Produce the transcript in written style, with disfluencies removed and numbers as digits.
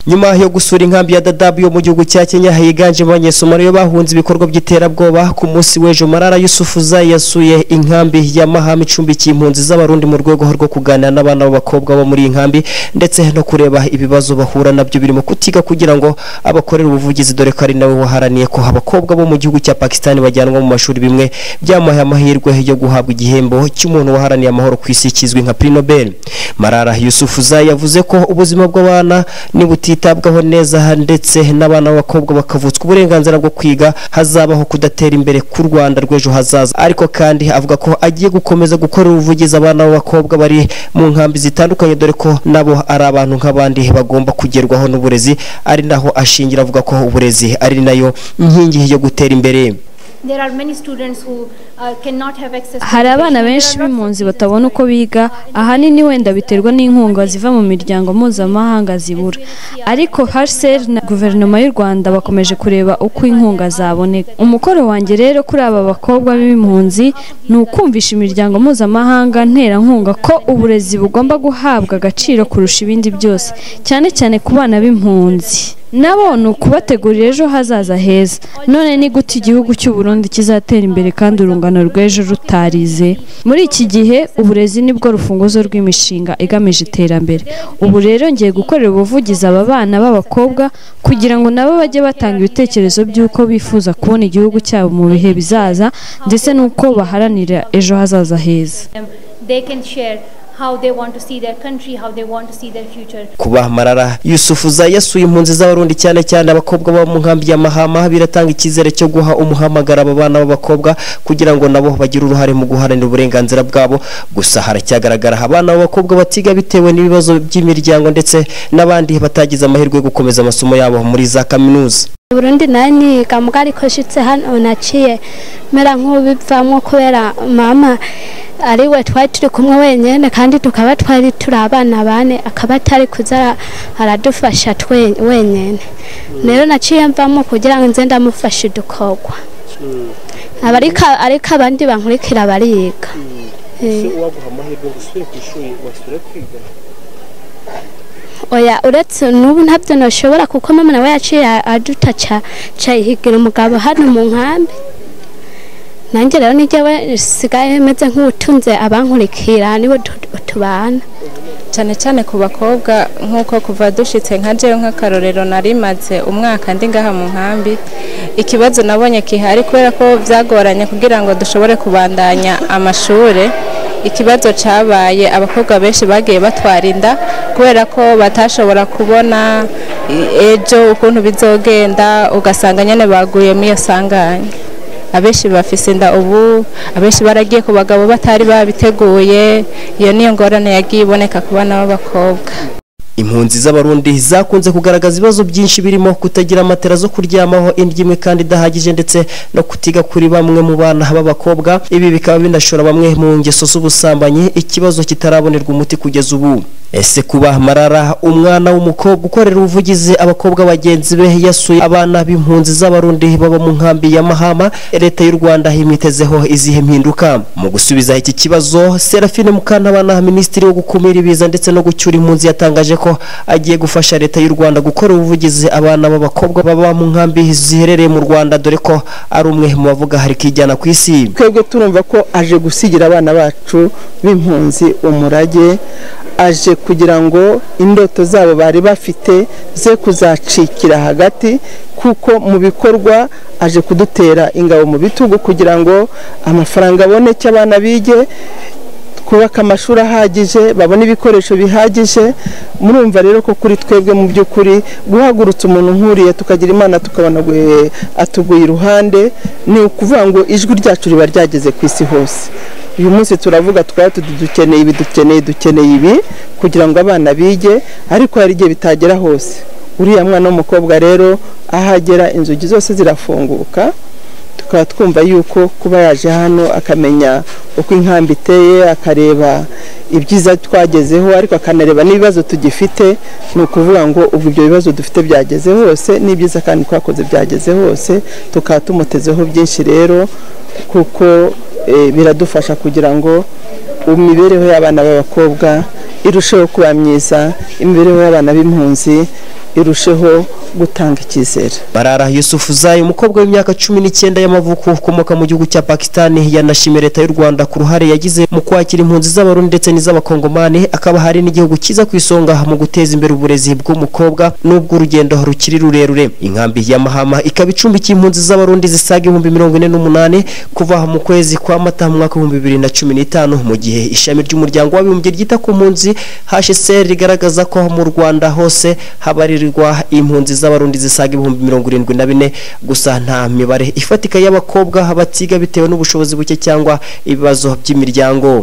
nyuma yo gusura inkambi ya Dadaab yo mu gihugu cya Kenya higanje abanyesomaliya bahunze ibikorwa by'iterabwoba ku munsi w'ejo Malala Yousafzai yasuye inkambi ya Mahama icumbikiye impunzi z'abarundi mu rwego rwo kuganira n'abana b'abakobwa bo muri inkambi ndetse no kureba ibibazo bahura nabyo birimo kutiga kugira ngo abakorera ubuvugizi dore ko ari nawe waharaniye ko abakobwa bo mu gihugu cya Pakistan bajyanwa mu mashuri bimwe byamuhaye amahirwe yo guhabwa igihembo cy'umuntu waharaniye amahoro ku isi kizwi nka Prix Nobel. Malala Yousafzai yavuze ko ubuzima bw'abana ni titabwaho neza ndetse n'abana b'abakobwa bakavutswa uburenganzira bwo kwiga hazabaho kudatera imbere ku Rwanda rw'ejo hazaza ariko kandi avuga ko agiye gukomeza gukora ubuvugizi abana b'abakobwa bari mu nkambi zitandukanye dore ko nabo ari abantu nk'abandi bagomba kugerwaho n'uburezi ari naho ashingira avuga ko uburezi ari nayo nkingi yo gutera imbere. Hari abana benshi b'impunzi batabona uko biga ahanini wenda biterwa n'inkunga ziva mu miryango mpuzamahanga zibura ariko HCR na guverinoma y'u Rwanda bakomeje kureba uko inkunga zaboneka. Umukoro wanjye rero kuri aba bakobwa b'impunzi ni ukumvisha imiryango mpuzamahanga nterankunga ko uburezi bugomba guhabwa agaciro kurusha ibindi byose cyane cyane ku bana b'impunzi nabo ni ukubategurira ejo hazaza heza. None ni gute igihugu cy'u Burundi kizatera imbere kandi urungano rw'ejo rutarize? Muri iki gihe uburezi nibwo rufunguzo rw'imishinga igamije iterambere. Ubu rero ngiye gukorera ubuvugizi aba bana b'abakobwa kugira ngo nabo bajye batanga ibitekerezo by'uko bifuza kubona igihugu cyabo mu bihe bizaza ndetse n'uko baharanira ejo hazaza heza. How they want to see their country, how they want to see their future. Kuba Malala Yousafzai yasuye impunzi z'abarundi cyane cyane abakobwa bo mu nkambi ya Mahama biratanga ikizere cyo guha umuhamagara aba bana b'abakobwa kugira ngo nabo bagire uruhare mu guharanira uburenganzira bwabo. Gusa haracyagaragara abana b'abakobwa batiga bitewe n'ibibazo by'imiryango ndetse n'abandi batagize amahirwe yo gukomeza amasomo yabo muri za kaminuza. Burundi nani kamugari ko shitse hano naciye mera nk'ubivamwo kubera mama ariwe twari turi kumwe wenyene kandi tukaba twari turi abana bane akaba atari kuza aradufasha wenyene rero naciye mvamo kugira ngo nze ndamufashe dukogwa ariko abandi bankurikira bariga. Waguha amahirwe gusubira ku ishuri wasubira kwiga? Oya uretse n'ubu ntabyo nashobora kuko mama nawe yaciye adutaca higira umugabo hano mu nkambi nanjye rero nijyewe sigaye meze nk'utunze abankurikira nibo tubana cyane cyane ku bakobwa nk'uko kuva dushitse nka jewe nk'akarorero narimaze umwaka ndi ngaha mu nkambi. Ikibazo nabonye kihari kubera ko byagoranye kugira ngo dushobore kubandanya amashure. Ikibazo cyabaye abakobwa benshi bagiye batwara inda kubera ko batashobora kubona ejo ukuntu bizogenda ugasanga nyene baguye mu iyo sanganya. Abenshi bafise inda ubu abenshi baragiye ku bagabo batari babiteguye. Iyo niyo ngorane yagiye iboneka ku bana b'abakobwa. Impunzi z'abarundi zakunze kugaragaza ibibazo byinshi birimo kutagira amatera zo kuryamaho indimwe kandi dahagije ndetse no kutiga kuri bamwe mu bana b'abakobwa. Ibi bikaba binashora bamwe mu ngeso z'ubusambanyi ikibazo kitarabonerwa umuti kugeza ubu. Ese kuba Malala umwana w'umukobwa ukorera ubuvugizi abakobwa bagenzi be yasuye abana b'impunzi z'abarundi baba mu nkambi ya Mahama leta y'u Rwanda imitezeho izihe mpinduka? Mu gusubiza iki kibazo Serafine Mukantabana minisitiri wo gukumira ibiza ndetse no gucyura impunzi yatangaje ko agiye gufasha leta y'u Rwanda gukora ubuvugizi abana b'abakobwa baba mu nkambi ziherereye mu Rwanda dore ko ari umwe mu bavuga hari kijyana ku isi. Twebwe turumva ko aje gusigira abana bacu b'impunzi umurage aje kugira ngo indoto zabo bari bafite ze kuzacikira hagati kuko mu bikorwa aje kudutera ingabo mu bitugu kugira ngo amafaranga aboneke abana bige kubaka amashuri ahagije babona ibikoresho bihagije. Murumva rero ko kuri twebwe mu by'ukuri guhagurutsa umuntu nkuriye tukagira Imana tukabona atuguye iruhande ni ukuvuga ngo ijwi ryacu riba ryageze ku isi hose. Uyu munsi turavuga dukeneye ibi kugira ngo abana bige ariko hari igihe bitagera hose. Uriya mwana w'umukobwa rero ahagera inzugi zose zirafunguka tukaba twumva yuko kuba yaje hano akamenya uko inkambi iteye akareba ibyiza twagezeho ariko akanareba n'ibibazo tugifite ni ukuvuga ngo ubwo ibyo bibazo dufite byageze hose n'ibyiza kandi twakoze byageze hose tukaba tumutezeho byinshi rero kuko biradufasha kugira ngo imibereho y'abana b'abakobwa irusheho kuba myiza, imibereho y'abana b'impunzi irusheho gutanga icyizere. Barara Yusufu Zayi, umukobwa w'imyaka 19 y'amavuko ukomoka mu gihugu cya Pakistan, yanashimiye leta y'u Rwanda ku ruhare yagize mu kwakira impunzi z'abarundi ndetse n'iz'abakongomani, akaba hari n'igihugu kiza ku isonga mu guteza imbere uburezi bw'umukobwa n'ubwo urugendo rukiri rurerure. Inkambi ya Mahama ikaba icumbikiye impunzi z'abarundi zisaga 48,000 kuva mu kwezi kwa Mata mu mwaka 2015, mu gihe ishami ry'umuryango w'abibumbye ryita ku mpunzi HCR rigaragaza ko mu Rwanda hose habarirwa impunzi z'abarundi zisaga 74,000 gusa nta mibare ifatika y'abakobwa batiga bitewe n'ubushobozi buke cyangwa ibibazo by'imiryango.